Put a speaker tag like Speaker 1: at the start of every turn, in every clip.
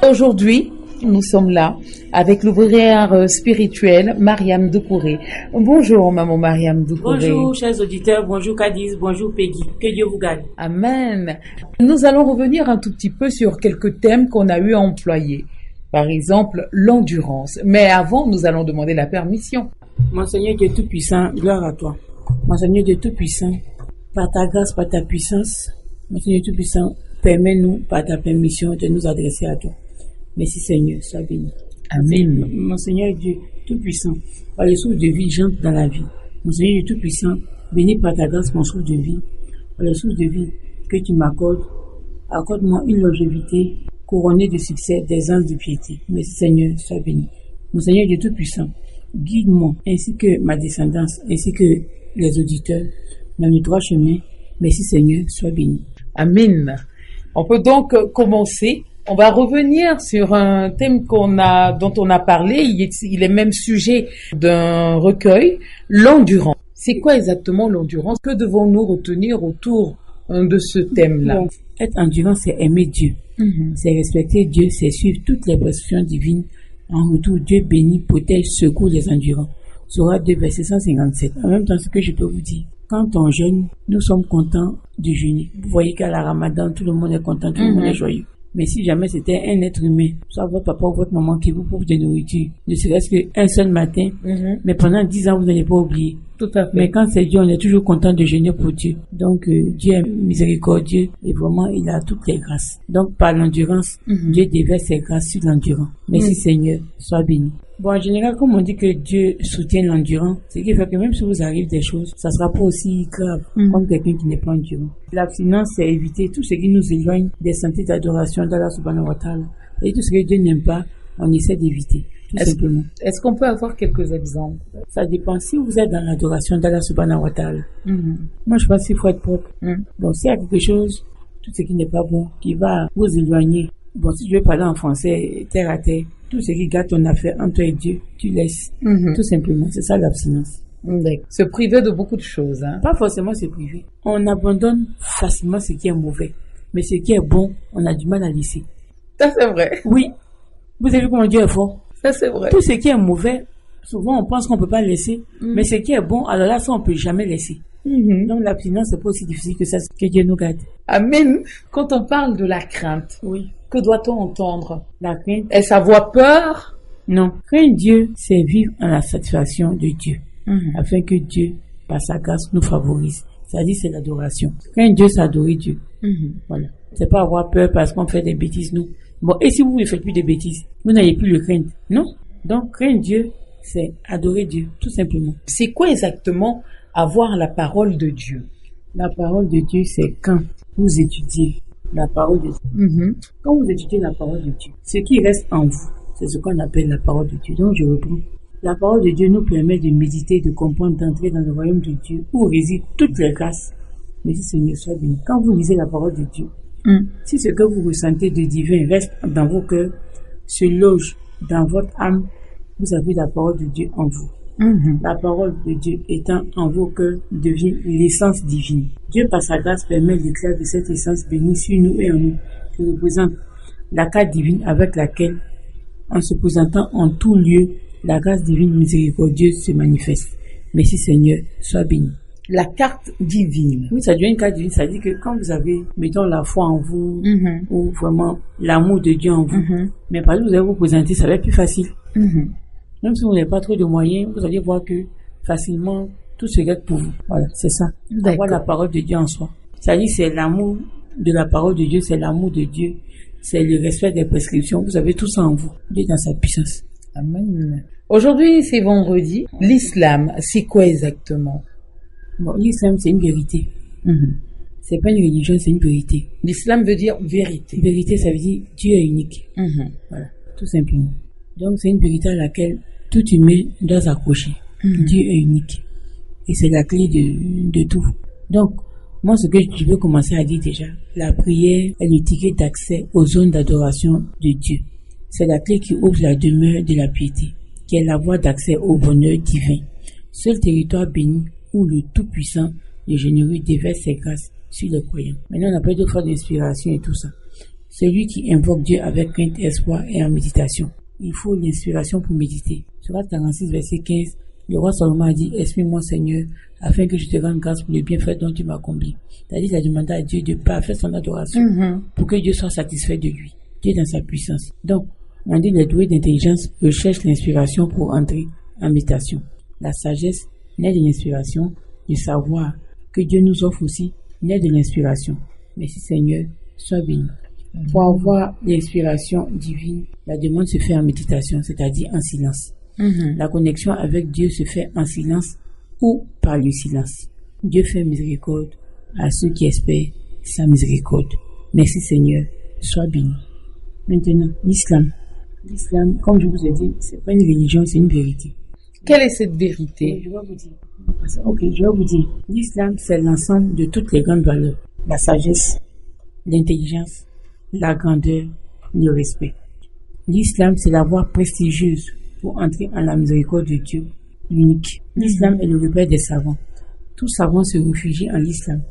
Speaker 1: Aujourd'hui, nous sommes là avec l'ouvrière spirituelle Mariam Doucouré. Bonjour, maman Mariam Doucouré.
Speaker 2: Bonjour, chers auditeurs. Bonjour, Cadiz. Bonjour, Peggy. Que Dieu vous garde.
Speaker 1: Amen. Nous allons revenir un tout petit peu sur quelques thèmes qu'on a eu à employer. Par exemple, l'endurance. Mais avant, nous allons demander la permission.
Speaker 2: Mon Seigneur Dieu Tout-Puissant, gloire à toi. Mon Seigneur Dieu Tout-Puissant, par ta grâce, par ta puissance, mon Seigneur Tout-Puissant, permets-nous, par ta permission, de nous adresser à toi. Merci Seigneur, sois béni.
Speaker 1: Amen.
Speaker 2: Mon Seigneur Dieu Tout-Puissant, par le souffle de vie, j'entre dans la vie. Mon Seigneur Dieu Tout-Puissant, béni par ta grâce mon souffle de vie. Par le souffle de vie que tu m'accordes, accorde-moi une longévité couronnée de succès, des ans de piété. Merci Seigneur, sois béni. Mon Seigneur Dieu Tout-Puissant, guide-moi, ainsi que ma descendance, ainsi que les auditeurs, dans le droit chemin. Merci Seigneur, sois béni.
Speaker 1: Amen. On peut donc commencer. On va revenir sur un thème dont on a parlé. Il est même sujet d'un recueil, l'endurance. C'est quoi exactement l'endurance? Que devons-nous retenir autour de ce thème-là?
Speaker 2: Donc, être endurant, c'est aimer Dieu. C'est respecter Dieu, c'est suivre toutes les prescriptions divines. En retour, Dieu bénit, protège, secoue les endurants. Surah 2, verset 157. En même temps, ce que je peux vous dire, quand on jeûne, nous sommes contents de jeûner. Vous voyez qu'à la Ramadan, tout le monde est content, tout le monde est joyeux. Mais si jamais c'était un être humain, soit votre papa ou votre maman qui vous prouve de nourriture, ne serait-ce qu'un seul matin, mais pendant 10 ans, vous n'allez pas oublier.
Speaker 1: Tout à fait.
Speaker 2: Mais quand c'est Dieu, on est toujours content de jeûner pour Dieu. Donc, Dieu est miséricordieux et vraiment, il a toutes les grâces. Donc, par l'endurance, Dieu déverse ses grâces sur l'endurant. Merci Seigneur, sois béni. Bon, en général, comme on dit que Dieu soutient l'endurant, ce qui fait que même si vous arrive des choses, ça sera pas aussi grave comme quelqu'un qui n'est pas endurant. L'abstinence, c'est éviter tout ce qui nous éloigne des sentiers d'adoration d'Allah subhanahu wa ta'ala. Et tout ce que Dieu n'aime pas, on essaie d'éviter. Simplement.
Speaker 1: Est-ce qu'on peut avoir quelques exemples?
Speaker 2: Ça dépend. Si vous êtes dans l'adoration d'Allah subhanahu wa ta'ala, moi je pense qu'il faut être propre. Donc s'il y a quelque chose, tout ce qui n'est pas bon, qui va vous éloigner, bon, si je veux parler en français, terre à terre, tout ce qui gâte ton affaire entre toi et Dieu, tu laisses. Tout simplement. C'est ça l'abstinence.
Speaker 1: Se priver de beaucoup de choses.
Speaker 2: Pas forcément se priver. On abandonne facilement ce qui est mauvais. Mais ce qui est bon, on a du mal à laisser.
Speaker 1: Ça c'est vrai.
Speaker 2: Oui. Vous avez vu comment Dieu est fort?
Speaker 1: Ça c'est vrai.
Speaker 2: Tout ce qui est mauvais, souvent on pense qu'on peut pas laisser. Mais ce qui est bon, alors là, ça on peut jamais laisser. Donc l'abstinence, c'est pas aussi difficile que ça. Que Dieu nous garde.
Speaker 1: Amen. Quand on parle de la crainte,
Speaker 2: oui.
Speaker 1: Que doit-on entendre?
Speaker 2: La crainte.
Speaker 1: Est-ce avoir peur?
Speaker 2: Non. Craindre Dieu, c'est vivre en la satisfaction de Dieu. Afin que Dieu, par sa grâce, nous favorise. C'est-à-dire, c'est l'adoration. Craindre Dieu, c'est adorer Dieu. Voilà. C'est pas avoir peur parce qu'on fait des bêtises, nous. Bon, et si vous ne faites plus de bêtises, vous n'avez plus le craindre. Non. Donc, craindre Dieu, c'est adorer Dieu, tout simplement.
Speaker 1: C'est quoi exactement avoir la parole de Dieu?
Speaker 2: La parole de Dieu, c'est quand vous étudiez la parole de Dieu. Quand vous étudiez la parole de Dieu, ce qui reste en vous, c'est ce qu'on appelle la parole de Dieu. Donc, je reprends. La parole de Dieu nous permet de méditer, de comprendre, d'entrer dans le royaume de Dieu, où résident toutes les grâces. Mais si Seigneur soit béni. Quand vous lisez la parole de Dieu, si ce que vous ressentez de divin reste dans vos cœurs, se loge dans votre âme, vous avez la parole de Dieu en vous. La parole de Dieu étant en vos cœurs devient l'essence divine. Dieu, par sa grâce, permet l'éclat de cette essence bénie sur nous et en nous, qui représente la carte divine avec laquelle, en se présentant en tout lieu, la grâce divine miséricordieuse se manifeste. Merci Seigneur, sois béni.
Speaker 1: La carte divine.
Speaker 2: Oui, ça devient une carte divine. Ça dit que quand vous avez, mettons, la foi en vous, ou vraiment l'amour de Dieu en vous, mais par exemple, vous allez vous présenter, ça va être plus facile. Même si vous n'avez pas trop de moyens, vous allez voir que facilement, tout se règle pour vous. Voilà, c'est ça. Avoir la parole de Dieu en soi. C'est-à-dire, c'est l'amour de la parole de Dieu, c'est l'amour de Dieu, c'est le respect des prescriptions. Vous avez tout ça en vous. Dieu dans sa puissance.
Speaker 1: Amen. Aujourd'hui, c'est vendredi. L'islam, c'est quoi exactement?
Speaker 2: Bon, l'islam, c'est une vérité. C'est pas une religion, c'est une vérité.
Speaker 1: L'islam veut dire vérité.
Speaker 2: Vérité, ça veut dire Dieu est unique. Voilà, tout simplement. Donc, c'est une vérité à laquelle tout humain doit s'accrocher. Dieu est unique. Et c'est la clé de tout. Donc, moi, ce que je veux commencer à dire déjà, la prière est le ticket d'accès aux zones d'adoration de Dieu. C'est la clé qui ouvre la demeure de la piété, qui est la voie d'accès au bonheur divin. Seul territoire béni où le Tout-Puissant, le Généreux, déverse ses grâces sur les croyants. Maintenant, on n'a pas d'autres fois d'inspiration et tout ça. Celui qui invoque Dieu avec crainte, espoir et en méditation. Il faut l'inspiration pour méditer. Surat 46, verset 15, le roi Salomon a dit, exprime-moi Seigneur, afin que je te rende grâce pour le bienfait dont tu m'as accompli. C'est-à-dire, il a demandé à Dieu de parfaire son adoration pour que Dieu soit satisfait de lui. Dieu dans sa puissance. Donc, on dit les doués d'intelligence recherchent l'inspiration pour entrer en méditation. La sagesse naît de l'inspiration, du savoir que Dieu nous offre aussi naît de l'inspiration. Merci Seigneur, sois béni. Pour avoir l'inspiration divine, la demande se fait en méditation, c'est-à-dire en silence. La connexion avec Dieu se fait en silence ou par le silence. Dieu fait miséricorde à ceux qui espèrent sa miséricorde. Merci Seigneur, sois béni. Maintenant, l'islam. L'islam, comme je vous ai dit, c'est pas une religion, c'est une vérité.
Speaker 1: Quelle est cette vérité?
Speaker 2: Je vais vous dire. Ok, je vais vous dire. L'islam, c'est l'ensemble de toutes les grandes valeurs. La sagesse, l'intelligence, la grandeur, le respect. L'islam, c'est la voie prestigieuse pour entrer en la miséricorde de Dieu, l'unique. L'islam est le repère des savants. Tout savant se réfugie en l'islam.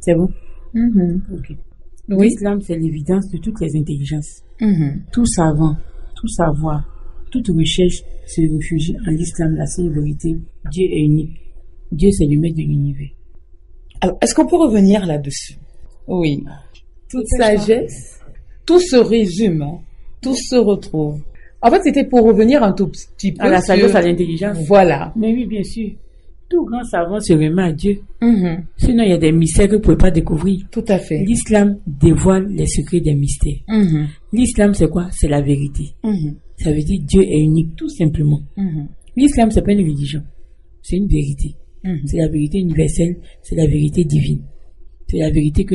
Speaker 2: C'est bon? Ok.
Speaker 1: Oui.
Speaker 2: L'islam, c'est l'évidence de toutes les intelligences. Tout savant, tout savoir, toute recherche se réfugie en l'islam, la seule vérité. Dieu est unique. Dieu, c'est le maître de l'univers.
Speaker 1: Alors, est-ce qu'on peut revenir là-dessus? Oui. Toute sagesse, tout se résume, hein. Tout se retrouve. En fait, c'était pour revenir un tout petit peu
Speaker 2: à la sagesse, à l'intelligence.
Speaker 1: Voilà.
Speaker 2: Mais oui, bien sûr. Tout grand savant se remet à Dieu. Sinon, il y a des mystères que vous ne pouvez pas découvrir.
Speaker 1: Tout à fait.
Speaker 2: L'islam dévoile les secrets des mystères. L'islam, c'est quoi? C'est la vérité. Ça veut dire Dieu est unique, tout simplement. L'islam, c'est pas une religion. C'est une vérité. C'est la vérité universelle, c'est la vérité divine. C'est la vérité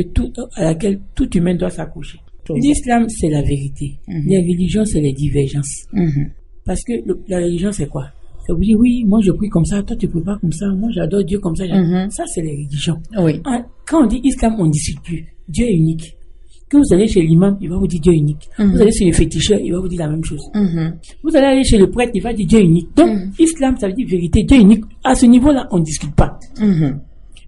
Speaker 2: à laquelle tout humain doit s'accrocher. L'islam, c'est la vérité. Les religions, c'est les divergences. Parce que la religion, c'est quoi? Ça veut dire, oui, moi je prie comme ça, toi tu pries pas comme ça, moi j'adore Dieu comme ça. Ça, c'est les religions.
Speaker 1: Oui.
Speaker 2: Quand on dit islam, on ne discute plus. Dieu est unique. Quand vous allez chez l'imam, il va vous dire Dieu est unique. Vous allez chez le féticheur, il va vous dire la même chose. Vous allez aller chez le prêtre, il va dire Dieu est unique. Donc, islam, ça veut dire vérité, Dieu est unique. À ce niveau-là, on ne discute pas.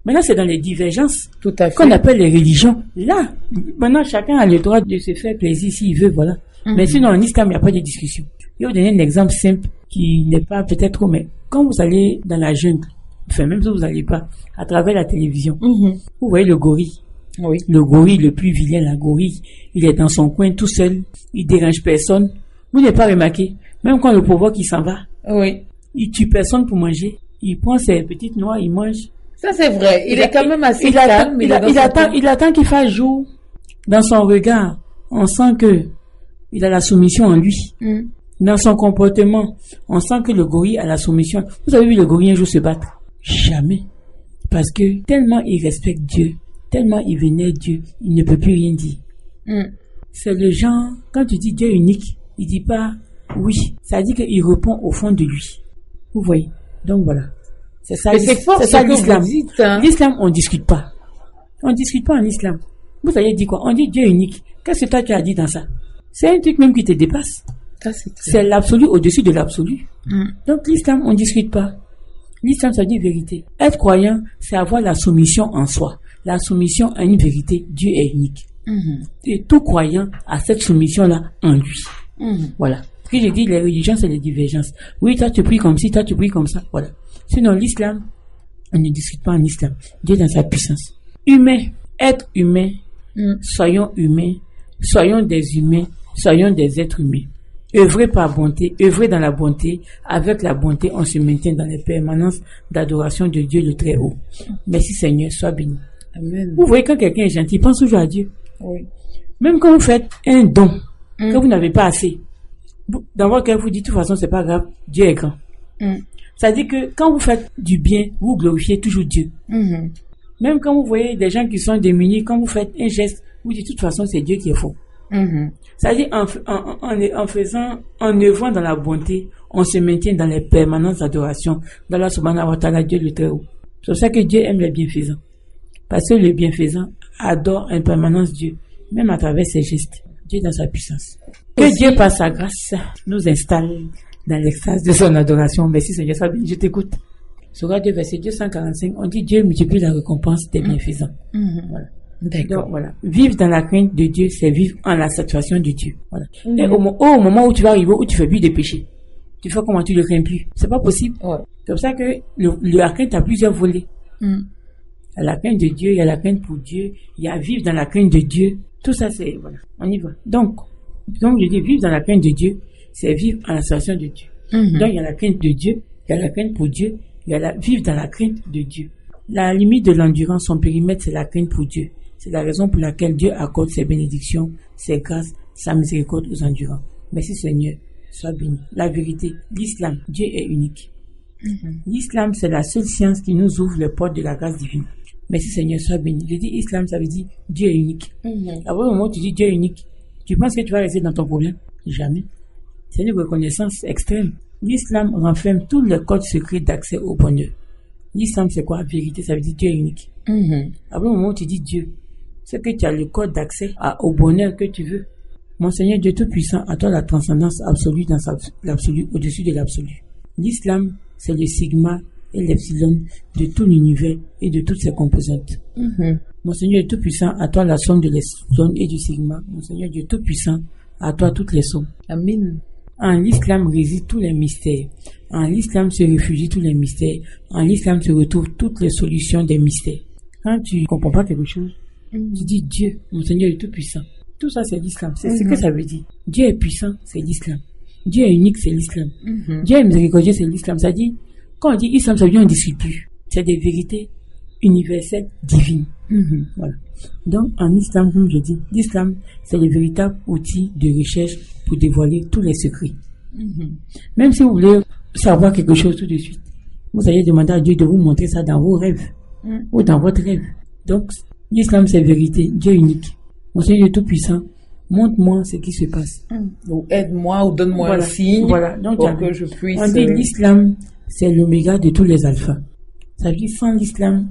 Speaker 2: Maintenant, c'est dans les divergences qu'on appelle les religions. Là, maintenant, chacun a le droit de se faire plaisir s'il veut, voilà. Mais sinon, en islam, il n'y a pas de discussion. Je vais vous donner un exemple simple qui n'est pas peut-être trop, mais quand vous allez dans la jungle, enfin, même si vous n'allez pas, à travers la télévision, vous voyez le gorille.
Speaker 1: Oui.
Speaker 2: Le gorille le plus vilain, la gorille, il est dans son coin tout seul, il dérange personne. Vous n'avez pas remarqué, même quand le provoque, il s'en va.
Speaker 1: Oui.
Speaker 2: Il tue personne pour manger. Il prend ses petites noix, il mange.
Speaker 1: Ça, c'est vrai. Il est quand même assez calme.
Speaker 2: Il attend qu'il fasse jour. Dans son regard, on sent que il a la soumission en lui. Dans son comportement, on sent que le gorille a la soumission. Vous avez vu le gorille un jour se battre? Jamais. Parce que tellement il respecte Dieu, tellement il vénère Dieu, il ne peut plus rien dire. C'est le genre, quand tu dis Dieu unique, il dit pas oui. Ça dit qu'il répond au fond de lui. Vous voyez? Donc voilà. C'est ça.
Speaker 1: Mais c'est fort ce que
Speaker 2: l'islam.
Speaker 1: vous dites, hein.
Speaker 2: L'islam, on discute pas. On discute pas en islam. Vous avez dit quoi? On dit Dieu unique. Qu'est-ce que toi tu as dit dans ça? C'est un truc même qui te dépasse. C'est l'absolu au-dessus de l'absolu. Donc l'islam, on ne discute pas. L'islam, ça dit vérité. Être croyant, c'est avoir la soumission en soi. La soumission à une vérité. Dieu est unique. Et tout croyant a cette soumission-là en lui. Voilà. Ce que j'ai dit, les religions, c'est les divergences. Oui, toi tu pries comme ci, toi tu pries comme ça. Voilà. Sinon, l'islam, on ne discute pas en islam. Dieu dans sa puissance. Humain, être humain, soyons humains, soyons des humains, soyons des êtres humains. Œuvrer par bonté, œuvrer dans la bonté. Avec la bonté, on se maintient dans les permanences d'adoration de Dieu le Très-Haut. Merci Seigneur, sois béni.
Speaker 1: Amen.
Speaker 2: Vous voyez, quand quelqu'un est gentil, pense toujours à Dieu.
Speaker 1: Oui.
Speaker 2: Même quand vous faites un don que vous n'avez pas assez, dans votre cœur, vous dites, de toute façon, c'est pas grave, Dieu est grand. Ça dit que quand vous faites du bien, vous glorifiez toujours Dieu. Même quand vous voyez des gens qui sont démunis, quand vous faites un geste, vous dites, de toute façon, c'est Dieu qui est faux. Ça dit, en œuvrant dans la bonté, on se maintient dans les permanences d'adoration d'Allah subhanahu wa ta'ala, Dieu le Très-Haut. C'est pour ça que Dieu aime les bienfaisants. Parce que le bienfaisant adore en permanence Dieu, même à travers ses gestes. Dieu dans sa puissance. Que Dieu, par sa grâce, nous installe dans l'extase de son adoration. Merci Seigneur, je t'écoute. Sur Radio verset 245, on dit Dieu multiplie la récompense des bienfaisants. Voilà.
Speaker 1: D'accord.
Speaker 2: Donc, voilà. Vivre dans la crainte de Dieu, c'est vivre en la satisfaction de Dieu. Voilà. Et au moment où tu vas arriver, où tu fais plus de péché, tu fais comment tu le crains plus. C'est pas possible. Ouais. C'est pour ça que la crainte a plusieurs volets. Il y a la crainte de Dieu, il y a la crainte pour Dieu, il y a vivre dans la crainte de Dieu. Tout ça, c'est, voilà. On y va. Donc, je dis, vivre dans la crainte de Dieu, c'est vivre en la satisfaction de Dieu. Donc, il y a la crainte de Dieu, il y a la crainte pour Dieu, il y a vivre dans la crainte de Dieu. La limite de l'endurance, son périmètre, c'est la crainte pour Dieu. C'est la raison pour laquelle Dieu accorde ses bénédictions, ses grâces, sa miséricorde aux endurants. Merci Seigneur, sois béni. La vérité, l'islam, Dieu est unique. L'islam, c'est la seule science qui nous ouvre les portes de la grâce divine. Merci Seigneur, sois béni. Je dis islam, ça veut dire Dieu est unique. À un moment où tu dis Dieu est unique, tu penses que tu vas rester dans ton problème? Jamais. C'est une reconnaissance extrême. L'islam renferme tous les codes secrets d'accès au bonheur. L'islam, c'est quoi? Vérité, ça veut dire Dieu est unique. À un moment où tu dis Dieu, c'est que tu as le code d'accès au bonheur que tu veux. Mon Seigneur Dieu Tout-Puissant, à toi la transcendance absolue dans l'absolu, au-dessus de l'absolu. L'islam, c'est le sigma et l'epsilon de tout l'univers et de toutes ses composantes. Mon Seigneur Dieu Tout-Puissant, à toi la somme de l'epsilon et du sigma. Mon Seigneur Dieu Tout-Puissant, à toi toutes les sommes.
Speaker 1: Amen.
Speaker 2: En l'islam résident tous les mystères. En l'islam se réfugient tous les mystères. En l'islam se retrouvent toutes les solutions des mystères. Quand tu ne comprends pas quelque chose, tu dis Dieu, mon Seigneur est tout puissant. Tout ça, c'est l'islam. C'est ce que ça veut dire. Dieu est puissant, c'est l'islam. Dieu est unique, c'est l'islam. Dieu est miséricordieux, c'est l'islam. Ça dit, quand on dit islam, ça veut dire on ne discute plus. C'est des vérités universelles, divines. Voilà. Donc, en islam, comme je dis, l'islam, c'est le véritable outil de recherche pour dévoiler tous les secrets. Même si vous voulez savoir quelque chose tout de suite, vous allez demander à Dieu de vous montrer ça dans vos rêves ou dans votre rêve. Donc, l'islam, c'est vérité, Dieu unique. Mon Seigneur Tout-Puissant, montre-moi ce qui se passe.
Speaker 1: Ou aide-moi ou donne-moi un signe
Speaker 2: donc,
Speaker 1: pour que je puisse...
Speaker 2: On dit l'islam, c'est l'oméga de tous les alphas. Ça veut dire sans l'islam,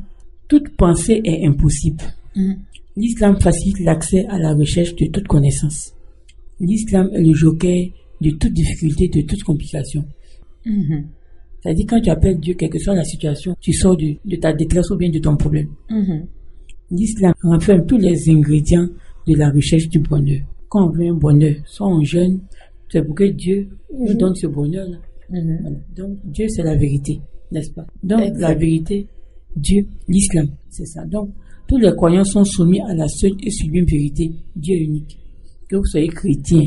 Speaker 2: toute pensée est impossible. L'islam facilite l'accès à la recherche de toute connaissance. L'islam est le joker de toute difficulté, de toute complication. C'est-à-dire quand tu appelles Dieu, quelle que soit la situation, tu sors de ta détresse ou bien de ton problème. L'islam renferme tous les ingrédients de la recherche du bonheur. Quand on veut un bonheur, soit on jeûne, c'est pour que Dieu nous donne ce bonheur-là. Voilà. Donc Dieu, c'est la vérité, n'est-ce pas? Donc la vérité, Dieu, l'islam, c'est ça. Donc tous les croyants sont soumis à la seule et sublime vérité, Dieu unique. Que vous soyez chrétien,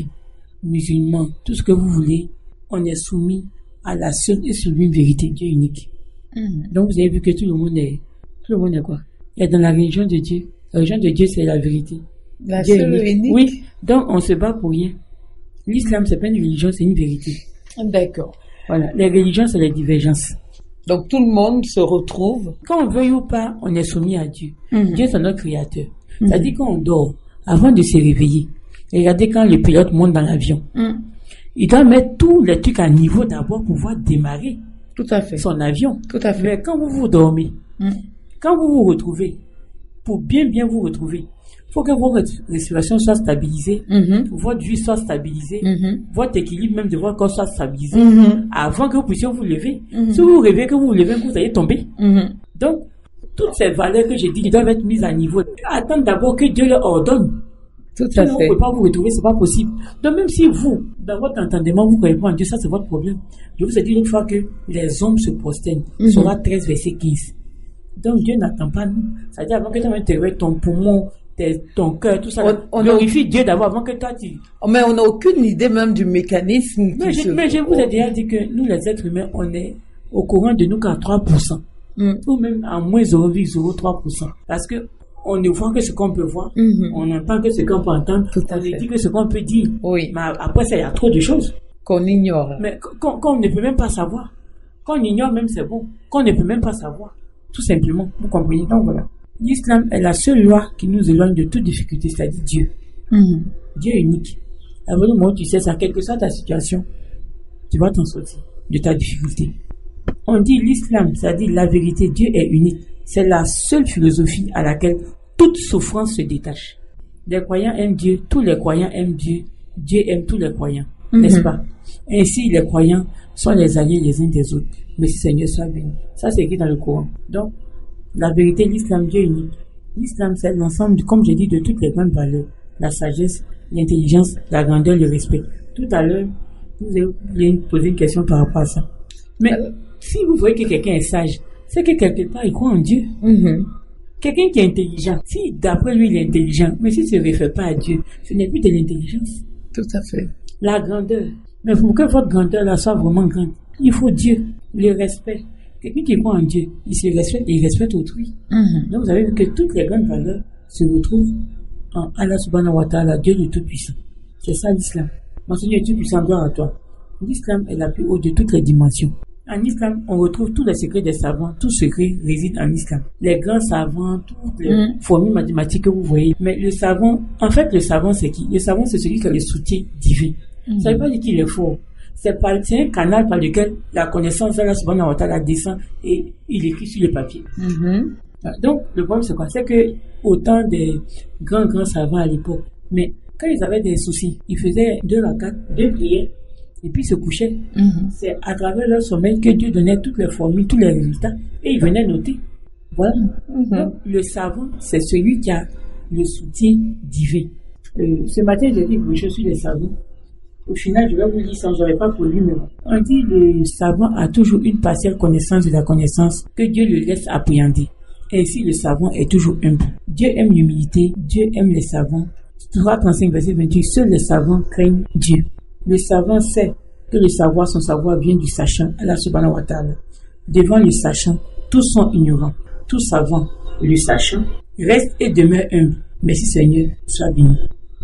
Speaker 2: musulman, tout ce que vous voulez, on est soumis à la seule et sublime vérité, Dieu unique. Donc vous avez vu que tout le monde est quoi? Il est dans la religion de Dieu. La religion de Dieu, c'est la vérité.
Speaker 1: La seule unique.
Speaker 2: Oui, donc on se bat pour rien. L'islam, c'est pas une religion, c'est une vérité.
Speaker 1: D'accord.
Speaker 2: Voilà, les religions, c'est les divergences.
Speaker 1: Donc tout le monde se retrouve.
Speaker 2: Quand on veuille ou pas, on est soumis à Dieu. Dieu, c'est notre créateur. C'est-à-dire qu'on dort, avant de se réveiller, regardez quand le pilote monte dans l'avion. Il doit mettre tous les trucs à niveau d'abord pour pouvoir démarrer
Speaker 1: tout à fait
Speaker 2: son avion.
Speaker 1: Tout à fait.
Speaker 2: Mais quand vous dormez, quand vous vous retrouvez, pour bien vous retrouver, il faut que votre respiration soit stabilisée, votre vie soit stabilisée, votre équilibre même de votre corps soit stabilisé, avant que vous puissiez vous lever. Si vous rêvez que vous vous levez, vous allez tomber. Donc, toutes ces valeurs que j'ai dit, doivent être mises à niveau. Attendre d'abord que Dieu leur ordonne.
Speaker 1: Tout à fait.
Speaker 2: Vous ne pouvez pas vous retrouver, c'est pas possible. Donc même si vous, dans votre entendement, vous ne croyez pas en Dieu, ça c'est votre problème. Je vous ai dit une fois que les hommes se prosternent. Sourate 13, verset 15. Donc Dieu n'attend pas nous. C'est-à-dire avant que tu intègres ton poumon, ton cœur, tout ça, on glorifie Dieu d'abord avant que toi tu...
Speaker 1: Mais on n'a aucune idée même du mécanisme.
Speaker 2: Mais je vous ai déjà dit que nous les êtres humains, on est au courant de nous qu'à 3%. Ou même à moins 0,03%. Parce que on ne voit que ce qu'on peut voir, on n'entend que ce qu'on peut entendre, on ne dit que ce qu'on peut dire.
Speaker 1: Oui.
Speaker 2: Mais après ça, il y a trop de choses
Speaker 1: qu'on ignore.
Speaker 2: Mais qu'on ne peut même pas savoir. Qu'on ignore même, c'est bon. Qu'on ne peut même pas savoir. Tout simplement. Vous comprenez? Donc voilà. L'islam est la seule loi qui nous éloigne de toute difficulté, c'est-à-dire Dieu. Dieu est unique. À un moment où tu sais ça, quelle que soit ta situation, tu vas t'en sortir de ta difficulté. On dit l'islam, c'est-à-dire la vérité, Dieu est unique. C'est la seule philosophie à laquelle toute souffrance se détache. Les croyants aiment Dieu, tous les croyants aiment Dieu, Dieu aime tous les croyants, n'est-ce pas? Ainsi, les croyants sont les alliés les uns des autres. Merci Seigneur, sois béni. Ça, c'est écrit dans le Coran. Donc, la vérité, l'islam, Dieu est unique. L'islam, c'est l'ensemble, comme j'ai dit, de toutes les grandes valeurs. La sagesse, l'intelligence, la grandeur, le respect. Tout à l'heure, vous avez posé une question par rapport à ça. Mais si vous voyez que quelqu'un est sage, c'est que quelque part, il croit en Dieu. Quelqu'un qui est intelligent, si d'après lui, il est intelligent, mais s'il ne se réfère pas à Dieu, ce n'est plus de l'intelligence.
Speaker 1: Tout à fait.
Speaker 2: La grandeur. Mais pour que votre grandeur là soit vraiment grande, il faut Dieu, le respect. Quelqu'un qui croit en Dieu, il se respecte et il respecte autrui. Donc vous avez vu que toutes les grandes valeurs se retrouvent en Allah subhanahu wa ta'ala, Dieu le Tout-Puissant. C'est ça l'islam. Mon Seigneur Tout-Puissant, gloire à toi. L'islam est la plus haute de toutes les dimensions. En islam, on retrouve tous les secrets des savants. Tout secret réside en islam. Les grands savants, toutes les formules mathématiques que vous voyez. Mais le savant, en fait, le savant, c'est qui? Le savant, c'est celui qui a le soutien divin. Ça ne veut pas dire qu'il est fort. C'est un canal par lequel la connaissance d'Allah subhanahu wa ta'ala descend et il écrit sur le papier. Donc, le problème, c'est quoi? C'est que autant des grands savants à l'époque, mais quand ils avaient des soucis, ils faisaient 2 rakats, 2 prières, et puis se couchaient. C'est à travers leur sommeil que Dieu donnait toutes les formules, tous les résultats, et ils venaient noter. Voilà. Donc, le savant, c'est celui qui a le soutien divin. Ce matin, j'ai dit que je suis le savant. Au final, je vais vous dire ça, je n'avais pas pour lui, mais bon. On dit le savant a toujours une partielle connaissance de la connaissance que Dieu le laisse appréhender. Ainsi, le savant est toujours humble. Dieu aime l'humilité, Dieu aime les savants. 3:35, verset 28, seuls les savants craignent Dieu. Le savant sait que le savoir, son savoir vient du sachant, Allah subhanahu wa ta'ala. Devant le sachant, tous sont ignorants. Tout savant, le sachant, reste et demeure humble. Merci Seigneur, sois béni.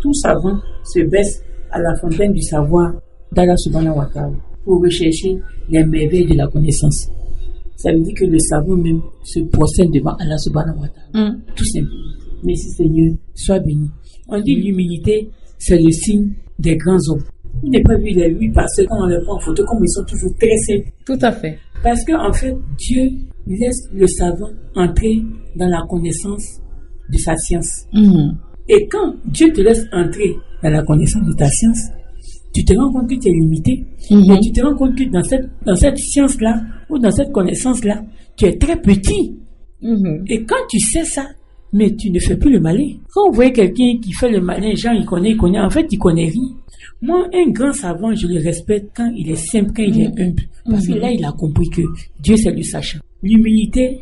Speaker 2: Tout savant se baisse à la fontaine du savoir d'Allah subhanahu wa ta'ala pour rechercher les merveilles de la connaissance. Ça veut dire que le savant même se procède devant Allah subhanahu wa ta'ala. Tout simplement. Merci Seigneur, sois béni. On dit l'humilité, c'est le signe des grands hommes. Vous n'avez pas vu les 8 parce que quand on les prend en photo, comme ils sont toujours très simples.
Speaker 1: Tout à fait.
Speaker 2: Parce que en fait, Dieu laisse le savant entrer dans la connaissance de sa science. Et quand Dieu te laisse entrer dans la connaissance de ta science, tu te rends compte que tu es limité, mais tu te rends compte que dans cette science-là, ou dans cette connaissance-là, tu es très petit. Et quand tu sais ça, mais tu ne fais plus le malin. Quand vous voyez quelqu'un qui fait le malin, genre il connaît, en fait il connaît rien. Moi, un grand savant, je le respecte quand il est simple, quand il est humble. Parce que là, il a compris que Dieu, c'est le sachant. L'humilité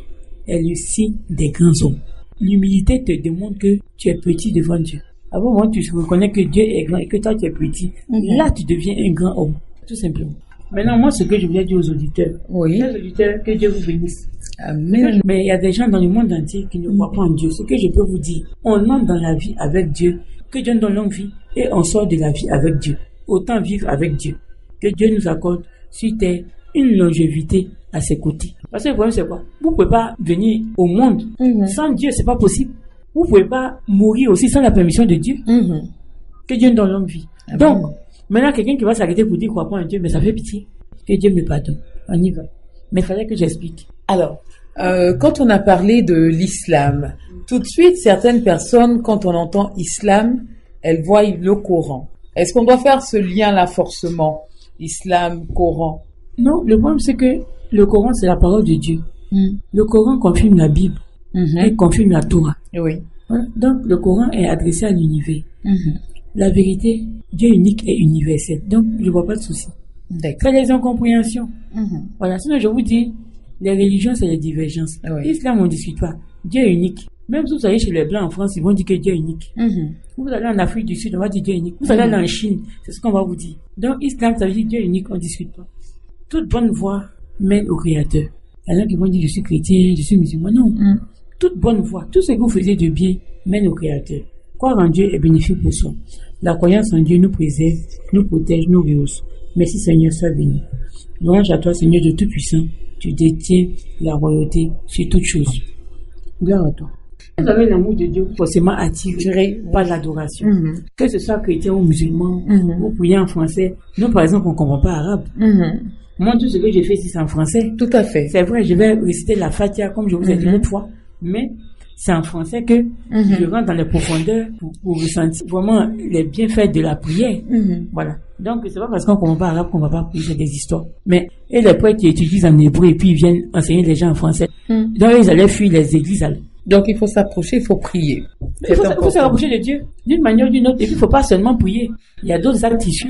Speaker 2: est le signe des grands hommes. L'humilité te démontre que tu es petit devant Dieu. À un moment, tu reconnais que Dieu est grand et que toi, tu es petit. Là, tu deviens un grand homme. Tout simplement. Maintenant, moi, ce que je voulais dire aux auditeurs. Les auditeurs, que Dieu vous bénisse. Amen. Mais il y a des gens dans le monde entier qui ne croient pas en Dieu. Ce que je peux vous dire, on entre dans la vie avec Dieu. Que Dieu nous donne longue vie et on sort de la vie avec Dieu. Autant vivre avec Dieu. Que Dieu nous accorde sur terre une longévité à ses côtés. Parce que le problème c'est quoi? Vous ne pouvez pas venir au monde sans Dieu, c'est pas possible. Vous ne pouvez pas mourir aussi sans la permission de Dieu. Que Dieu nous donne longue vie. Amen. Donc, maintenant quelqu'un qui va s'arrêter pour dire qu'il ne croit pas en Dieu, mais ça fait pitié. Que Dieu me pardonne. On y va. Mais il fallait que j'explique.
Speaker 1: Alors, quand on a parlé de l'islam, tout de suite, certaines personnes, quand on entend islam, elles voient le Coran. Est-ce qu'on doit faire ce lien-là forcément? Islam, Coran?
Speaker 2: Non, le problème c'est que le Coran, c'est la parole de Dieu. Le Coran confirme la Bible et confirme la Torah.
Speaker 1: Oui.
Speaker 2: Voilà. Donc, le Coran est adressé à l'univers. La vérité, Dieu unique et universel. Donc, je ne vois pas de souci. C'est les incompréhensions. Voilà. Sinon, je vous dis, les religions, c'est les divergences. L'islam, on ne discute pas. Dieu est unique. Même si vous allez chez les Blancs en France, ils vont dire que Dieu est unique. Vous allez en Afrique du Sud, on va dire Dieu est unique. Vous allez aller en Chine, c'est ce qu'on va vous dire. Donc, Islam, ça veut dire Dieu est unique, on ne discute pas. Toute bonne voie mène au Créateur. Il y en a qui vont dire je suis chrétien, je suis musulman. Non. Toute bonne voie, tout ce que vous faisiez de bien mène au Créateur. Croire en Dieu est bénéfique pour soi. La croyance en Dieu nous préserve, nous protège, nous rehausse. Merci Seigneur, sois béni. Louange à toi, Seigneur de Tout-Puissant. Tu détiens la royauté sur toutes choses. Gloire à toi. Vous avez l'amour de Dieu, forcément attiré par l'adoration. Que ce soit chrétien ou musulman, vous priez en français. Nous, par exemple, on ne comprend pas arabe. Moi, tout ce que j'ai fait ici, c'est en français.
Speaker 1: Tout à fait.
Speaker 2: C'est vrai, je vais réciter la Fatiha, comme je vous ai dit l'autre fois. Mais c'est en français que je rentre dans les profondeurs pour ressentir vraiment les bienfaits de la prière. Voilà. Donc, c'est pas parce qu'on ne comprend pas arabe qu'on ne va pas prier des histoires. Mais, et les prêtres qui étudient en hébreu et puis ils viennent enseigner les gens en français. Donc, ils allaient fuir les églises
Speaker 1: Donc il faut s'approcher, il faut prier.
Speaker 2: Il faut se rapprocher de Dieu d'une manière ou d'une autre. Et puis il ne faut pas seulement prier. Il y a d'autres actes issus.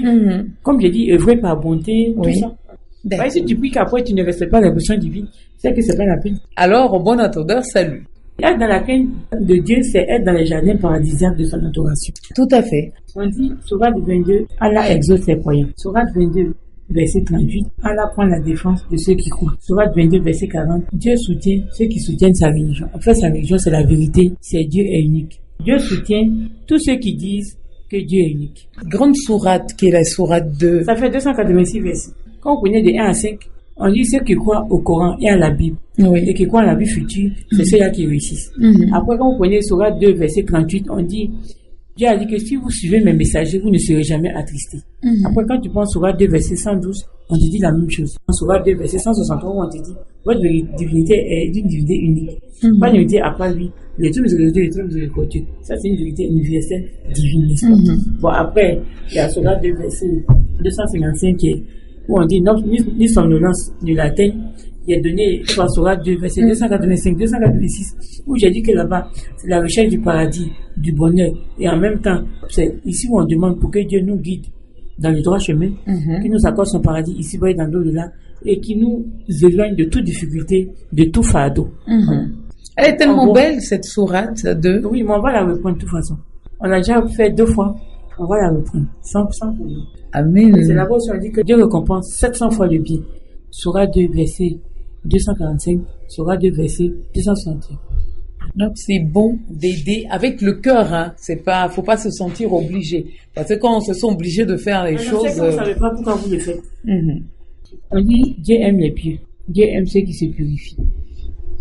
Speaker 2: Comme j'ai dit, œuvrer par bonté, tout ça. Si tu pries qu'après tu ne respectes pas les besoins divines, c'est que c'est pas la peine.
Speaker 1: Alors, au bon entendeur, salut.
Speaker 2: Être dans la crainte de Dieu, c'est être dans les jardins paradisiaques de son adoration.
Speaker 1: Tout à fait.
Speaker 2: On dit, Sourate 22, Allah exauce les croyants. Sourate 22, verset 38, Allah prend la défense de ceux qui croient. Sourate 22, verset 40, Dieu soutient ceux qui soutiennent sa religion. En fait, sa religion, c'est la vérité, c'est Dieu est unique. Dieu soutient tous ceux qui disent que Dieu est unique.
Speaker 1: Grande sourate qui est la sourate 2.
Speaker 2: Ça fait 286 versets. Quand vous prenez de 1 à 5, on dit ceux qui croient au Coran et à la Bible, et qui croient à la vie future, c'est ceux-là qui réussissent. Après, quand vous prenez Sourate 2, verset 38, on dit, Dieu a dit que si vous suivez mes messagers, vous ne serez jamais attristés. Après, quand tu prends Sourate 2, verset 112, on te dit la même chose. En Sourate 2, verset 163, on te dit, votre divinité est d'une divinité unique. Pas une divinité à part lui. Les tout miséricordieux, les tout miséricordieux. Ça, c'est une divinité universelle, divine, n'est-ce pas? Bon, après, il y a Sourate 2, verset 255 où on dit, ni somnolence ne l'atteigne. Il est donné par Sourate 2, verset 285, 286, où j'ai dit que là-bas, c'est la recherche du paradis, du bonheur. Et en même temps, c'est ici où on demande pour que Dieu nous guide dans le droit chemin, qu'il nous accorde son paradis ici, bas et dans l'au-delà, et qui nous éloigne de toute difficulté, de tout fardeau.
Speaker 1: Elle est tellement belle, cette sourate 2.
Speaker 2: Oui, mais on va la reprendre de toute façon. On l'a déjà fait 2 fois. On va la reprendre. 100% pour nous.
Speaker 1: Amen.
Speaker 2: C'est là-bas où on dit que Dieu récompense 700 fois le bien. Sourate 2, verset 245, Sourate 2, verset 261.
Speaker 1: Donc c'est bon d'aider avec le cœur, hein. C'est pas, faut pas se sentir obligé. Parce que quand on se sent obligé de faire les choses.
Speaker 2: Vous ne savez pas pourquoi vous le faites. On dit Dieu aime les pieux. Dieu aime ceux qui se purifient.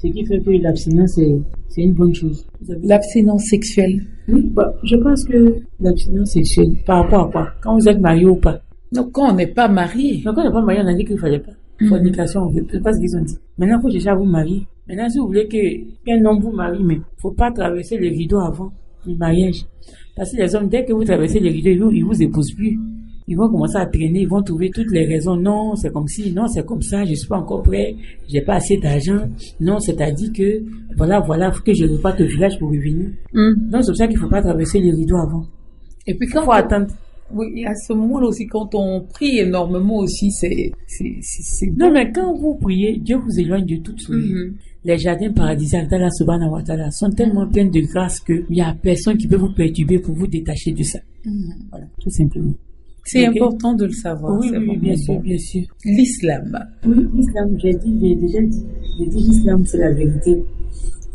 Speaker 2: Ce qui fait que l'abstinence c'est une bonne chose.
Speaker 1: L'abstinence sexuelle.
Speaker 2: Oui, je pense que l'abstinence sexuelle, par rapport à quoi? Quand vous êtes marié ou pas?
Speaker 1: Donc quand on n'est pas marié.
Speaker 2: Donc quand on n'est pas marié, on a dit qu'il ne fallait pas. Fornication, on veut. C'est pas ce qu'ils ont dit. Maintenant, il faut déjà vous marier. Maintenant, si vous voulez qu'un homme vous marie, mais faut pas traverser les rideaux avant le mariage. Parce que les hommes, dès que vous traversez les rideaux, ils vous épousent plus. Ils vont commencer à traîner, ils vont trouver toutes les raisons. Non, c'est comme ci, non, c'est comme ça, je suis pas encore prêt, j'ai pas assez d'argent. Non, c'est-à-dire que, voilà, faut que je reparte au village pour revenir. Donc, c'est pour ça qu'il faut pas traverser les rideaux avant.
Speaker 1: Et puis quand
Speaker 2: faut attendre.
Speaker 1: Oui, à ce moment-là aussi, quand on prie énormément aussi, c'est
Speaker 2: non, mais quand vous priez, Dieu vous éloigne de toute souillure. Les jardins paradisiaques d'Allah Subhanahu wa Ta'ala sont tellement pleins de grâce qu'il n'y a personne qui peut vous perturber pour vous détacher de ça. Voilà, tout simplement.
Speaker 1: C'est important de le savoir.
Speaker 2: Oui, bien sûr, bien sûr.
Speaker 1: L'islam.
Speaker 2: Oui, l'islam, j'ai déjà dit. J'ai dit l'islam, c'est la vérité.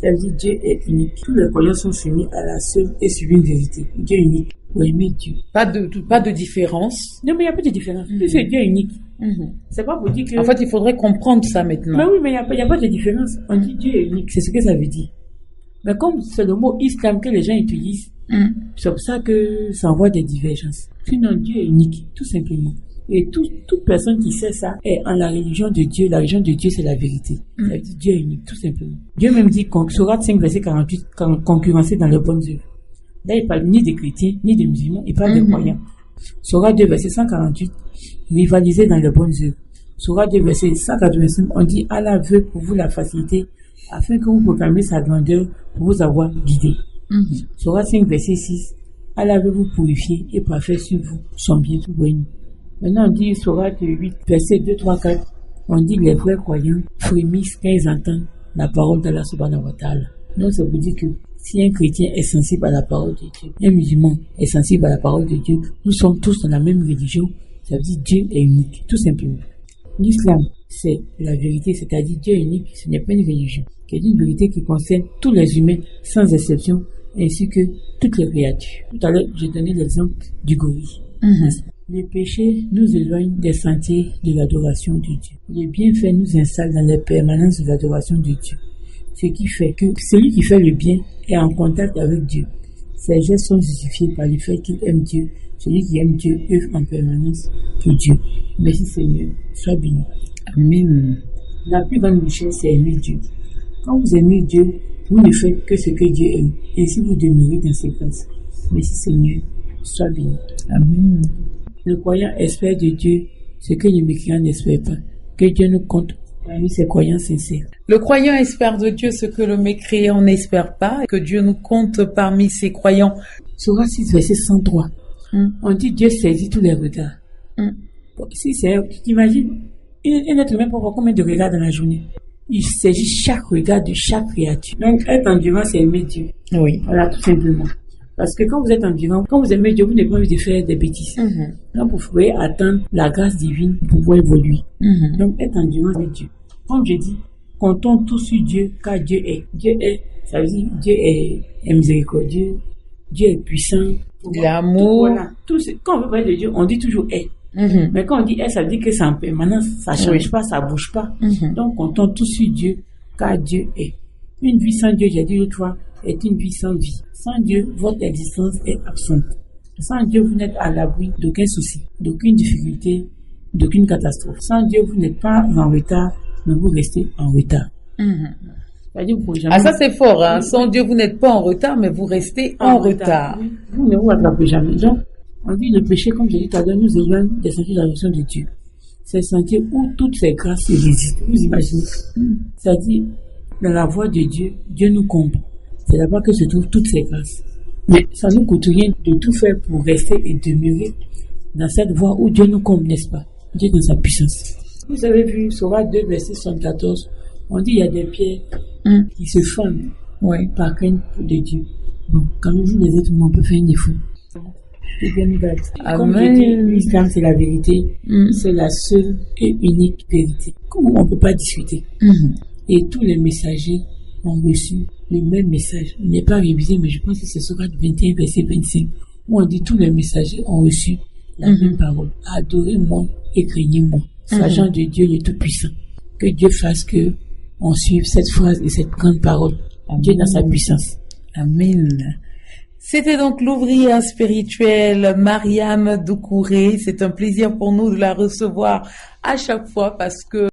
Speaker 2: Ça veut dire Dieu est unique. Tous les croyants sont soumis à la seule et sublime vérité. Dieu est unique. Pour aimer Dieu.
Speaker 1: Pas de différence.
Speaker 2: Non, mais il n'y a pas de différence. C'est Dieu est unique. C'est pas pour dire que...
Speaker 1: En fait, il faudrait comprendre ça maintenant.
Speaker 2: Mais oui, mais il n'y a pas de différence. On dit Dieu est unique. C'est ce que ça veut dire. Mais comme c'est le mot islam que les gens utilisent, c'est pour ça que ça envoie des divergences. Sinon, Dieu est unique, tout simplement. Et toute personne qui sait ça est en la religion de Dieu. La religion de Dieu, c'est la vérité. Ça veut dire Dieu est unique, tout simplement. Dieu même dit, Sourate 5, verset 48, concurrencer dans les bonnes œuvres. Là, il parle ni des chrétiens, ni des musulmans, il parle des croyants. Sourate 2, verset 148, rivaliser dans les bonnes œuvres. Sourate 2, verset 185, on dit Allah veut pour vous la facilité, afin que vous proclamiez sa grandeur pour vous avoir guidé. Sourate 5, verset 6, Allah veut vous purifier et parfaire sur vous son bien tout bon. Maintenant, on dit Sourate 8, verset 2, 3, 4, on dit les vrais croyants frémissent quand ils entendent la parole d'Allah Subhanahu wa Ta'ala. Donc, ça veut dire que si un chrétien est sensible à la parole de Dieu, un musulman est sensible à la parole de Dieu, nous sommes tous dans la même religion, ça veut dire Dieu est unique, tout simplement. L'islam, c'est la vérité, c'est-à-dire Dieu est unique, ce n'est pas une religion, c'est une vérité qui concerne tous les humains, sans exception, ainsi que toutes les créatures. Tout à l'heure, j'ai donné l'exemple du gorille. Le péché nous éloigne des sentiers de l'adoration de Dieu. Le bienfait nous installe dans les permanences de l'adoration de Dieu. Ce qui fait que celui qui fait le bien est en contact avec Dieu. Ses gestes sont justifiés par le fait qu'il aime Dieu. Celui qui aime Dieu œuvre en permanence pour Dieu. Merci Seigneur, sois béni.
Speaker 1: Amen.
Speaker 2: La plus grande richesse, c'est aimer Dieu. Quand vous aimez Dieu, vous ne faites que ce que Dieu aime. Et si vous demeurez dans ses grâces. Merci Seigneur, sois béni.
Speaker 1: Amen.
Speaker 2: Le croyant espère de Dieu ce que le mécréant n'espère pas. Que Dieu nous compte Parmi ces croyants sincères.
Speaker 1: Le croyant espère de Dieu ce que le mécréant n'espère pas, et que Dieu nous compte parmi ses croyants.
Speaker 2: Sourate 6, verset 103. On dit Dieu saisit tous les regards. Bon, si c'est, tu t'imagines, un être humain peut avoir combien de regards dans la journée? Il saisit chaque regard de chaque créature. Donc, être endurant, c'est aimer Dieu.
Speaker 1: Oui.
Speaker 2: Voilà, tout simplement. Parce que quand vous êtes endurant, quand vous aimez Dieu, vous n'avez pas envie de faire des bêtises. Donc, vous pouvez attendre la grâce divine pour pouvoir évoluer. Donc, être endurant avec Dieu. Comme je dis, comptons tous sur Dieu, car Dieu est. Dieu est, ça veut dire, Dieu est miséricordieux, Dieu est puissant.
Speaker 1: L'amour.
Speaker 2: Voilà. Quand on veut parler de Dieu, on dit toujours est. Mais quand on dit est, ça veut dire que c'est en permanence, ça change pas, ça bouge pas. Donc, comptons tous sur Dieu, car Dieu est. Une vie sans Dieu, j'ai dit l'autre fois, est une vie sans vie. Sans Dieu, votre existence est absente. Sans Dieu, vous n'êtes à l'abri d'aucun souci, d'aucune difficulté, d'aucune catastrophe. Sans Dieu, vous n'êtes pas en retard, mais vous restez en retard. C'est-à-dire, vous jamais...
Speaker 1: Ah, ça c'est fort, hein. Sans Dieu, vous n'êtes pas en retard, mais vous restez en retard.
Speaker 2: Oui. Vous ne vous rattrapez jamais. Donc, on dit le péché, comme j'ai dit tout à l'heure, nous éloigne des sentiers de la rédemption de Dieu. C'est le sentier où toutes ces grâces existent. Vous imaginez? C'est-à-dire, dans la voie de Dieu, Dieu nous comble. C'est là-bas que se trouvent toutes ces grâces. Mais ça ne nous coûte rien de tout faire pour rester et demeurer dans cette voie où Dieu nous comble, n'est-ce pas? Dieu dans sa puissance. Vous avez vu, Sourate 2, verset 74, on dit il y a des pierres qui se fondent par crainte de Dieu. Bon, quand nous jouons les êtres humains, on peut faire un effort. Et bien nous battre. Comme je dis, l'islam c'est la vérité, c'est la seule et unique vérité. Comme on ne peut pas discuter. Et tous les messagers ont reçu le même message. Il n'est pas révisé, mais je pense que c'est Sourate 21, verset 25, où on dit tous les messagers ont reçu la même parole. Adorez-moi et craignez-moi, sachant de Dieu le Tout-Puissant. Que Dieu fasse que on suive cette phrase et cette grande parole. Dieu dans sa puissance.
Speaker 1: Amen. C'était donc l'ouvrière spirituelle Mariam Doucouré. C'est un plaisir pour nous de la recevoir à chaque fois parce que